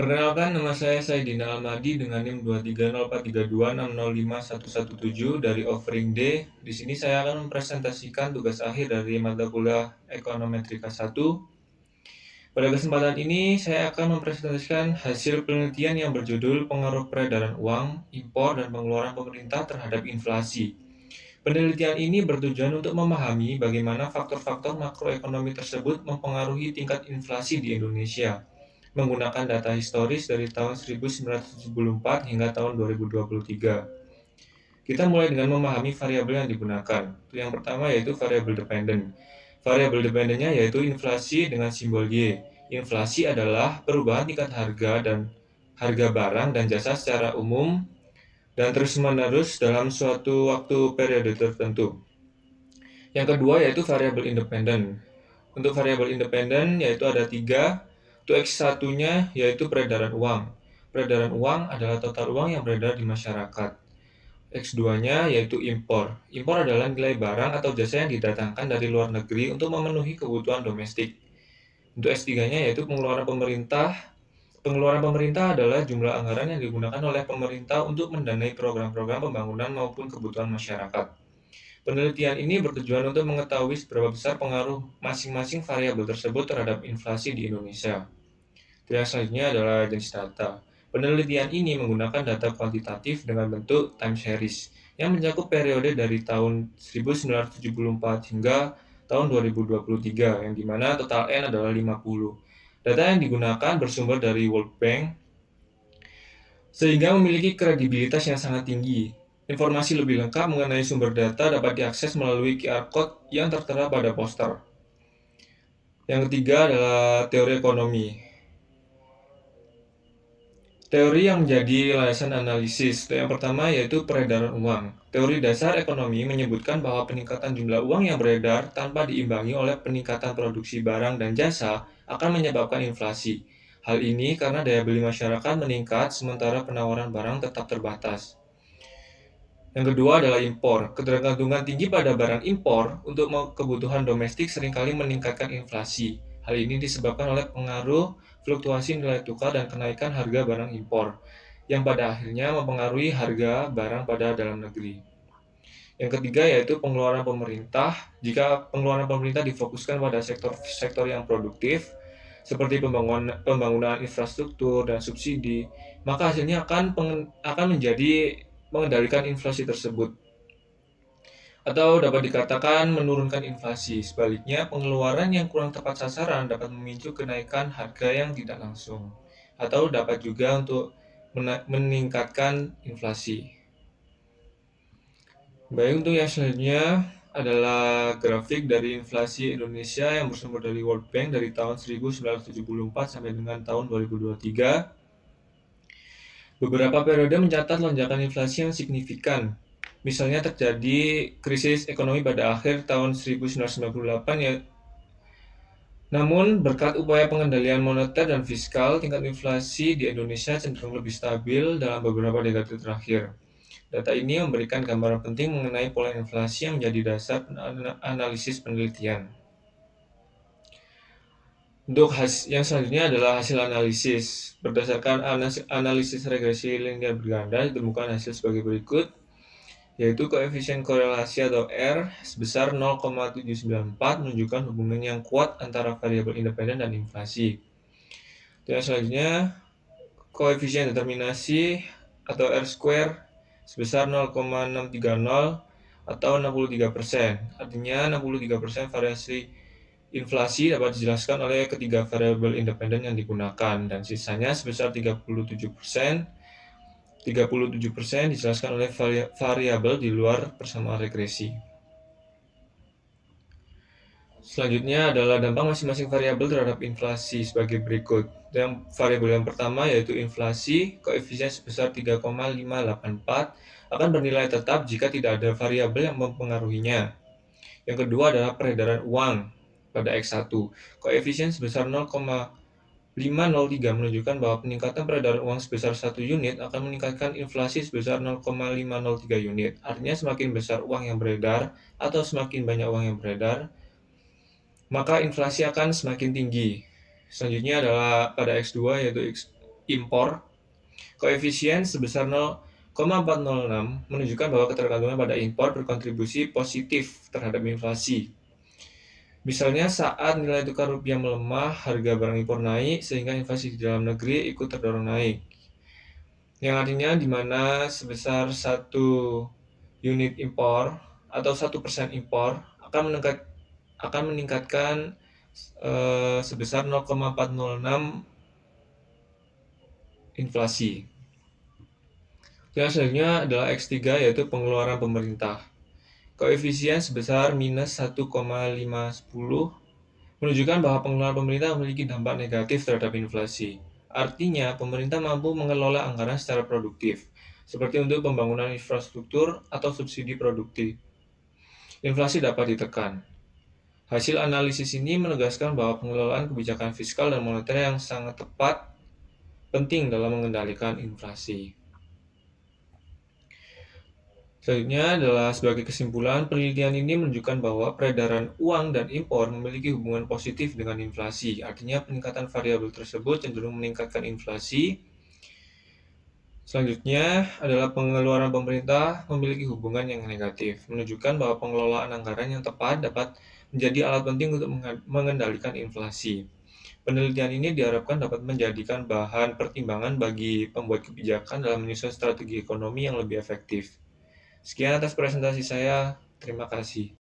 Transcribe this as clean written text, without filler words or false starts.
Perkenalkan, nama saya Saidina Almadi dengan NIM 2304326051117 dari Offering D. Di sini saya akan mempresentasikan tugas akhir dari mata kuliah Ekonometrika 1. Pada kesempatan ini, saya akan mempresentasikan hasil penelitian yang berjudul Pengaruh Peredaran Uang, Impor, dan Pengeluaran Pemerintah terhadap Inflasi. Penelitian ini bertujuan untuk memahami bagaimana faktor-faktor makroekonomi tersebut mempengaruhi tingkat inflasi di Indonesia, menggunakan data historis dari tahun 1974 hingga tahun 2023. Kita mulai dengan memahami variabel yang digunakan. Yang pertama yaitu variabel dependen. Variabel dependennya yaitu inflasi dengan simbol Y. Inflasi adalah perubahan tingkat harga dan harga barang dan jasa secara umum dan terus-menerus dalam suatu waktu periode tertentu. Yang kedua yaitu variabel independen. Untuk variabel independen yaitu ada 3. Untuk X1-nya yaitu peredaran uang. Peredaran uang adalah total uang yang beredar di masyarakat. X2-nya yaitu impor. Impor adalah nilai barang atau jasa yang didatangkan dari luar negeri untuk memenuhi kebutuhan domestik. Untuk S3-nya yaitu pengeluaran pemerintah. Pengeluaran pemerintah adalah jumlah anggaran yang digunakan oleh pemerintah untuk mendanai program-program pembangunan maupun kebutuhan masyarakat. Penelitian ini bertujuan untuk mengetahui seberapa besar pengaruh masing-masing variabel tersebut terhadap inflasi di Indonesia. Yang selanjutnya adalah jenis data. Penelitian ini menggunakan data kuantitatif dengan bentuk time series yang mencakup periode dari tahun 1974 hingga tahun 2023, yang dimana total N adalah 50. Data yang digunakan bersumber dari World Bank, sehingga memiliki kredibilitas yang sangat tinggi. Informasi lebih lengkap mengenai sumber data dapat diakses melalui QR Code yang tertera pada poster. Yang ketiga adalah teori ekonomi. Teori yang menjadi landasan analisis. Yang pertama yaitu peredaran uang. Teori dasar ekonomi menyebutkan bahwa peningkatan jumlah uang yang beredar tanpa diimbangi oleh peningkatan produksi barang dan jasa akan menyebabkan inflasi. Hal ini karena daya beli masyarakat meningkat sementara penawaran barang tetap terbatas. Yang kedua adalah impor. Ketergantungan tinggi pada barang impor untuk kebutuhan domestik seringkali meningkatkan inflasi. Hal ini disebabkan oleh pengaruh fluktuasi nilai tukar dan kenaikan harga barang impor, yang pada akhirnya mempengaruhi harga barang pada dalam negeri. Yang ketiga yaitu pengeluaran pemerintah. Jika pengeluaran pemerintah difokuskan pada sektor-sektor yang produktif, seperti pembangunan infrastruktur dan subsidi, maka hasilnya akan menjadi mengendalikan inflasi tersebut, atau dapat dikatakan menurunkan inflasi. Sebaliknya, pengeluaran yang kurang tepat sasaran dapat memicu kenaikan harga yang tidak langsung, atau dapat juga untuk meningkatkan inflasi. Baik, untuk yang selanjutnya adalah grafik dari inflasi Indonesia yang bersumber dari World Bank dari tahun 1974 sampai dengan tahun 2023. Beberapa periode mencatat lonjakan inflasi yang signifikan. Misalnya terjadi krisis ekonomi pada akhir tahun 1998 ya. Namun berkat upaya pengendalian moneter dan fiskal, tingkat inflasi di Indonesia cenderung lebih stabil dalam beberapa dekade terakhir. Data ini memberikan gambaran penting mengenai pola inflasi yang menjadi dasar analisis penelitian. Untuk yang selanjutnya adalah hasil analisis. Berdasarkan analisis regresi linear berganda, ditemukan hasil sebagai berikut, yaitu koefisien korelasi atau R sebesar 0,794 menunjukkan hubungan yang kuat antara variabel independen dan inflasi. Yang selanjutnya, koefisien determinasi atau R square sebesar 0,630 atau 63%. Artinya 63% variasi inflasi dapat dijelaskan oleh ketiga variabel independen yang digunakan, dan sisanya sebesar 37% dijelaskan oleh variabel di luar persamaan regresi. Selanjutnya adalah dampak masing-masing variabel terhadap inflasi sebagai berikut. Yang variabel yang pertama yaitu inflasi, koefisien sebesar 3,584 akan bernilai tetap jika tidak ada variabel yang mempengaruhinya. Yang kedua adalah peredaran uang pada X1. Koefisien sebesar 0,503 menunjukkan bahwa peningkatan peredaran uang sebesar 1 unit akan meningkatkan inflasi sebesar 0,503 unit. Artinya semakin besar uang yang beredar atau semakin banyak uang yang beredar, maka inflasi akan semakin tinggi. Selanjutnya adalah pada X2 yaitu impor, koefisien sebesar 0,406 menunjukkan bahwa ketergantungan pada impor berkontribusi positif terhadap inflasi. Misalnya saat nilai tukar rupiah melemah, harga barang impor naik sehingga inflasi di dalam negeri ikut terdorong naik. Yang artinya di mana sebesar 1 unit impor atau 1% impor akan meningkatkan sebesar 0,406 inflasi. Yang selanjutnya adalah X3 yaitu pengeluaran pemerintah. Koefisien sebesar minus 1,510 menunjukkan bahwa pengeluaran pemerintah memiliki dampak negatif terhadap inflasi. Artinya, pemerintah mampu mengelola anggaran secara produktif, seperti untuk pembangunan infrastruktur atau subsidi produktif. Inflasi dapat ditekan. Hasil analisis ini menegaskan bahwa pengelolaan kebijakan fiskal dan moneter yang sangat tepat penting dalam mengendalikan inflasi. Selanjutnya adalah sebagai kesimpulan, penelitian ini menunjukkan bahwa peredaran uang dan impor memiliki hubungan positif dengan inflasi. Artinya peningkatan variabel tersebut cenderung meningkatkan inflasi. Selanjutnya adalah pengeluaran pemerintah memiliki hubungan yang negatif, menunjukkan bahwa pengelolaan anggaran yang tepat dapat menjadi alat penting untuk mengendalikan inflasi. Penelitian ini diharapkan dapat menjadikan bahan pertimbangan bagi pembuat kebijakan dalam menyusun strategi ekonomi yang lebih efektif. Sekian atas presentasi saya. Terima kasih.